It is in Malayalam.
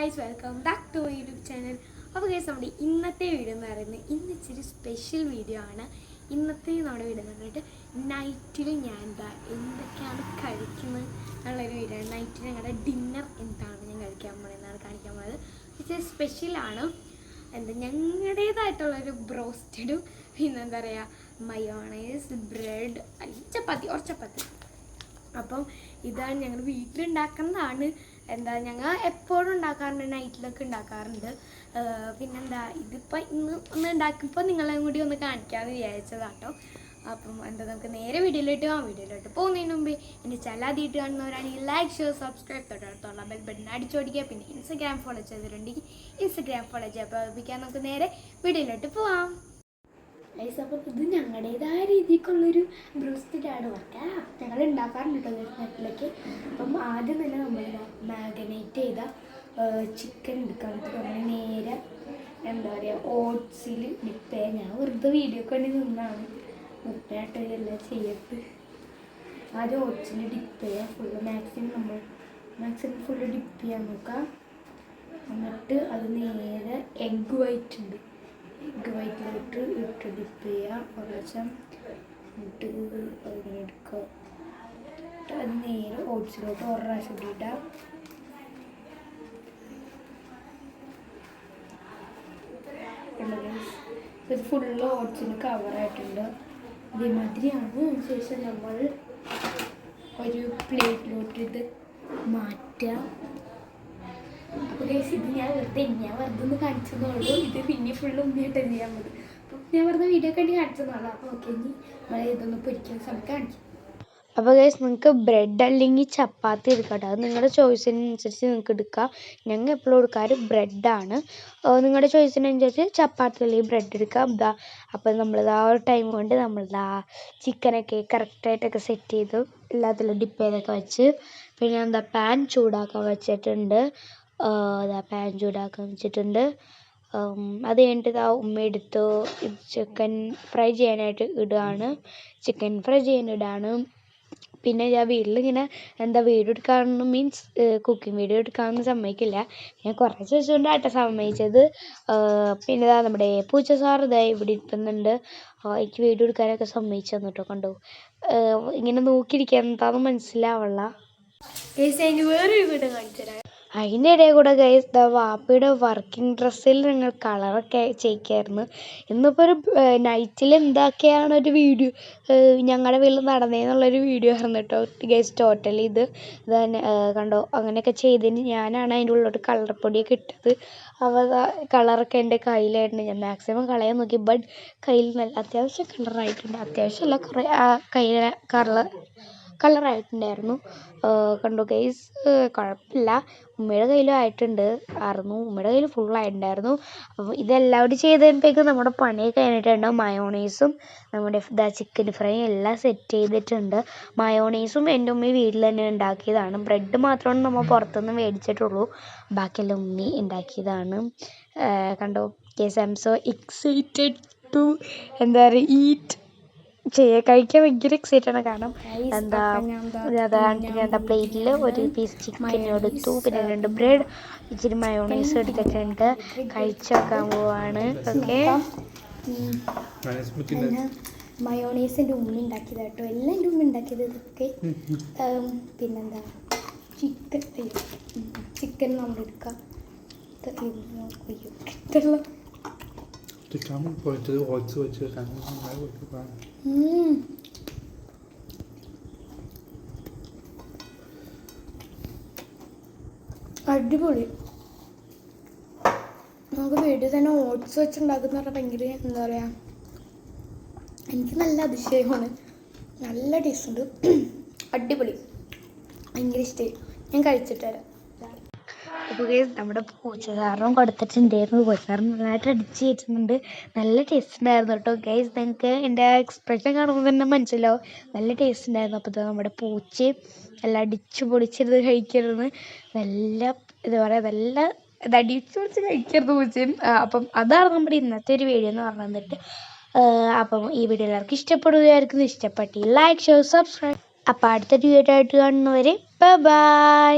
Guys, welcome back to my YouTube channel. അപ്പോൾ ഗൈസ്, നമ്മുടെ ഇന്നത്തെ വീഡിയോ എന്ന് പറയുന്നത് ഇച്ചിരി സ്പെഷ്യൽ വീഡിയോ ആണ്. ഇന്നത്തെ നമ്മുടെ വീഡിയോ എന്ന് പറഞ്ഞിട്ട് നൈറ്റിൽ ഞാൻ എന്തൊക്കെയാണ് കഴിക്കുന്നത് എന്നുള്ളൊരു വീഡിയോ ആണ്. നൈറ്റിൽ ഞങ്ങളുടെ ഡിന്നർ എന്താണ് ഞാൻ കഴിക്കാൻ പോകുന്നതെന്നാണ് കാണിക്കാൻ പോകുന്നത്. ഇച്ചിരി സ്പെഷ്യലാണ്. ഞങ്ങളുടേതായിട്ടുള്ളൊരു ബ്രോസ്റ്റഡും പിന്നെ എന്താ പറയുക മയോണൈസ്, ബ്രെഡ്, ചപ്പാത്തി. അപ്പം ഇതാണ് ഞങ്ങൾ വീട്ടിലുണ്ടാക്കുന്നതാണ്. ഞങ്ങൾ എപ്പോഴും ഉണ്ടാക്കാറുണ്ട്, നൈറ്റിലൊക്കെ ഉണ്ടാക്കാറുണ്ട്. പിന്നെന്താ ഇതിപ്പോൾ ഇന്ന് ഒന്ന് ഉണ്ടാക്കിയപ്പോൾ നിങ്ങളെയും കൂടി ഒന്ന് കാണിക്കാമെന്ന് വിചാരിച്ചതാട്ടോ. അപ്പം നമുക്ക് നേരെ വീഡിയോയിലോട്ട് പോകുന്നതിന് മുമ്പേ എൻ്റെ ചാനൽ ആദ്യമായിട്ട് കാണുന്നവരാണെങ്കിൽ ലൈക്ക്, ഷെയർ, സബ്സ്ക്രൈബ്, തൊട്ടടുത്തുള്ള ബെൽ ബട്ടൺ അടിച്ചോടിക്കുക. പിന്നെ ഇൻസ്റ്റഗ്രാം ഫോളോ ചെയ്തിട്ടുണ്ടെങ്കിൽ ഇൻസ്റ്റഗ്രാം ഫോളോ ചെയ്യാൻ നമുക്ക് നേരെ വീഡിയോയിലോട്ട് പോവാം. അപ്പം ഇത് ഞങ്ങളുടേതായ രീതിക്കുള്ളൊരു ബ്രോസ്റ്റഡാണ്. ഒക്കെ ഞങ്ങൾ ഉണ്ടാക്കാറുണ്ട് കേട്ടോ നാട്ടിലൊക്കെ. അപ്പം ആദ്യം തന്നെ നമ്മൾ മാഗ്നേറ്റ് ചെയ്ത ചിക്കൻ എടുക്കാൻ നമ്മൾ നേരെ എന്താ പറയുക ഓട്സിൽ ഡിപ്പ് ചെയ്യാൻ. ഞാൻ വെറുതെ വീഡിയോ കണ്ടി നിന്നാണ്, വൃത്തിയായിട്ട് എല്ലാം ചെയ്യത്ത്. ആദ്യം ഓട്സിൽ ഡിപ്പ് ചെയ്യാം മാക്സിമം ഫുള്ള് ഡിപ്പ് ചെയ്യാൻ നോക്കാം. എന്നിട്ട് അത് നേരെ എഗ് വൈറ്റിലോട്ട് ഇട്ട് ഡിപ്പ് ചെയ്യാം. കുറച്ച് ഇട്ട് അതിനെ എടുക്കുക. അത് നേരെ ഓട്സിലോട്ട് ഒരു പ്രാവശ്യം ഇട്ടിട്ടാൽ ഇത് ഫുള്ള് ഓട്സിന് കവറായിട്ടുണ്ട്. ഇതേമാതിരിയാണ്. അതിനുശേഷം നമ്മൾ ഒരു പ്ലേറ്റിലോട്ട് ഇത് മാറ്റാം. അപ്പോൾ ഗൈസ്, ഇത് ഞാൻ വെറുതെ ഒന്ന് കാണിച്ചതോളൂ. ഇത് പിന്നെ ഫുള്ള് ഉമ്മിയായിട്ട് ചെയ്യാൻ മതി. അപ്പം ഞാൻ വെറുതെ വീഡിയോ കണ്ടി കാണിച്ചതാണ്. അപ്പോൾ ഓക്കെ, ഇനി നമ്മൾ ഇതൊന്ന് പൊരിക്കുന്ന സമയത്ത് കാണിക്കും. അപ്പോൾ ഗൈസ്, നിങ്ങൾക്ക് ബ്രെഡ് അല്ലെങ്കിൽ ചപ്പാത്തി എടുക്കട്ടെ, അത് നിങ്ങളുടെ ചോയ്സിനനുസരിച്ച് നിങ്ങൾക്ക് എടുക്കാം. ഞങ്ങൾ എപ്പോഴും എടുക്കാറ് ബ്രെഡാണ്. നിങ്ങളുടെ ചോയ്സിനനുസരിച്ച് ചപ്പാത്തി അല്ലെങ്കിൽ ബ്രെഡ് എടുക്കാം. അപ്പോൾ നമ്മളിത് ആ ഒരു ടൈം കൊണ്ട് നമ്മളിതാ ചിക്കനൊക്കെ കറക്റ്റായിട്ടൊക്കെ സെറ്റ് ചെയ്ത് എല്ലാത്തിലും ഡിപ്പ് ചെയ്തൊക്കെ വെച്ച് പിന്നെ പാൻ ചൂടാക്കാൻ വെച്ചിട്ടുണ്ട്. അത് കഴിഞ്ഞിട്ട് ഉമ്മ എടുത്ത് ചിക്കൻ ഫ്രൈ ചെയ്യാനായിട്ട് ഇടുകയാണ്. പിന്നെ ഞാൻ വീട്ടിലിങ്ങനെ വീഡിയോ എടുക്കാമെന്ന് മീൻസ് കുക്കിംഗ് വീഡിയോ എടുക്കാമെന്ന് സമ്മതിക്കില്ല. ഞാൻ കുറച്ച് ദിവസമുണ്ടായിട്ട് സമ്മതിച്ചത്. പിന്നെ നമ്മുടെ പൂച്ച സാർ ഇവിടെ ഇരിക്കുന്നുണ്ട്. എനിക്ക് വീഡിയോ എടുക്കാനൊക്കെ സമ്മതിച്ചു തന്നിട്ടോ. കണ്ടോ, ഇങ്ങനെ നോക്കിയിരിക്കുക എന്താണെന്ന് മനസ്സിലാവുള്ള. വേറൊരു വീഡിയോ കാണിച്ചു തരാം. അതിൻ്റെ ഇടയിൽ കൂടെ ഗൈസ് വാപ്പയുടെ വർക്കിംഗ് ഡ്രസ്സിൽ ഞങ്ങൾ കളറൊക്കെ ചെയ്യിക്കായിരുന്നു. ഇന്നിപ്പോൾ ഒരു നൈറ്റിൽ എന്തൊക്കെയാണ് ഒരു വീഡിയോ ഞങ്ങളുടെ വീട്ടിൽ നടന്നതെന്നുള്ളൊരു വീഡിയോ ആയിരുന്നു കേട്ടോ ഗൈസ്. ടോട്ടലി ഇത് തന്നെ കണ്ടോ, അങ്ങനെയൊക്കെ ചെയ്തതിന് ഞാനാണ് അതിൻ്റെ ഉള്ളിലോട്ട് കളർ പൊടിയൊക്കെ ഇട്ടത്. കളറൊക്കെ എൻ്റെ കയ്യിലായിട്ടുണ്ട്. ഞാൻ മാക്സിമം കളയാൻ നോക്കി, ബട്ട് കയ്യിൽ നല്ല അത്യാവശ്യം കളറായിട്ടുണ്ട്. അത്യാവശ്യമല്ല, കുറേ കയ്യിൽ കളറായിട്ടുണ്ടായിരുന്നു. കണ്ടോ ഗൈസ്, കുഴപ്പമില്ല. ഉമ്മയുടെ കയ്യിലും ഉമ്മയുടെ കയ്യിൽ ഫുള്ളായിട്ടുണ്ടായിരുന്നു. അപ്പോൾ ഇതെല്ലാം ചെയ്ത് കഴിയുമ്പോഴേക്കും നമ്മുടെ പണിയൊക്കെ കഴിഞ്ഞിട്ടുണ്ട്. മയോണൈസും നമ്മുടെ ചിക്കൻ ഫ്രൈ എല്ലാം സെറ്റ് ചെയ്തിട്ടുണ്ട്. മയോണൈസും എൻ്റെ ഉമ്മ വീട്ടിൽ തന്നെ ഉണ്ടാക്കിയതാണ്. ബ്രെഡ് മാത്രമാണ് നമ്മൾ പുറത്തുനിന്ന് മേടിച്ചിട്ടുള്ളൂ, ബാക്കിയെല്ലാം ഉമ്മി ഉണ്ടാക്കിയതാണ്. കണ്ടോ guys, I am so excited to eat കഴിക്കാൻ ഭയങ്കര എക്സൈറ്റഡ്. കാരണം പ്ലേറ്റിൽ ഒരു പീസ് ചിക്കൻ എടുത്തു, പിന്നെ 2 ബ്രെഡ്, ഇച്ചിരി മയോണൈസ് എടുത്തിട്ടുണ്ട്. കഴിച്ചേക്കാൻ പോവാണ്. ഓക്കെ, മയോണൈസിൻ്റെ ഉമ്മ ഉണ്ടാക്കിയത് കേട്ടോ, എല്ലാം എൻ്റെ ഉമ്മ ഉണ്ടാക്കിയത്. ഇതൊക്കെ ചിക്കൻ നമ്മൾ എടുക്കാം. അടിപൊളി. നമുക്ക് വീട്ടിൽ തന്നെ ഓട്സ് വെച്ചുണ്ടാക്കുന്ന പറഞ്ഞാൽ ഭയങ്കര എന്താ പറയുക, എനിക്ക് നല്ല അതിശയമാണ്. നല്ല ടേസ്റ്റ് ഉണ്ട്, അടിപൊളി, ഭയങ്കര ഇഷ്ടമായി. ഞാൻ കഴിച്ചിട്ട് വരാം. അപ്പോൾ ഗൈസ്, നമ്മുടെ പൂച്ചക്കാരനും കൊടുത്തിട്ടുണ്ടായിരുന്നു. പൂച്ചക്കാരൻ നന്നായിട്ട് അടിച്ച് കയറ്റുന്നുണ്ട്. നല്ല ടേസ്റ്റ് ഉണ്ടായിരുന്നു കേട്ടോ ഗൈസ്. നിങ്ങൾക്ക് എൻ്റെ എക്സ്പ്രഷൻ കാണുമ്പോൾ തന്നെ മനസ്സിലാവും നല്ല ടേസ്റ്റ് ഉണ്ടായിരുന്നു. അപ്പോൾ നമ്മുടെ പൂച്ചയും എല്ലാം അടിച്ച് പൊളിച്ചിരുന്ന് കഴിക്കരുത്, നല്ല എന്താ പറയുക, നല്ല അടിച്ച് പൊളിച്ച് കഴിക്കരുത് പൂച്ചയും. അപ്പം അതാണ് നമ്മുടെ ഇന്നത്തെ ഒരു വീഡിയോ എന്ന് പറഞ്ഞിട്ട്. അപ്പം ഈ വീഡിയോ എല്ലാവർക്കും ഇഷ്ടപ്പെടുകയായിരിക്കും. ഇഷ്ടപ്പെട്ടി ലൈക്ക്, ഷെയർ, സബ്സ്ക്രൈബ്. അപ്പോൾ അടുത്തൊരു വീഡിയോ ആയിട്ട് കാണുന്നവരെ ബൈ.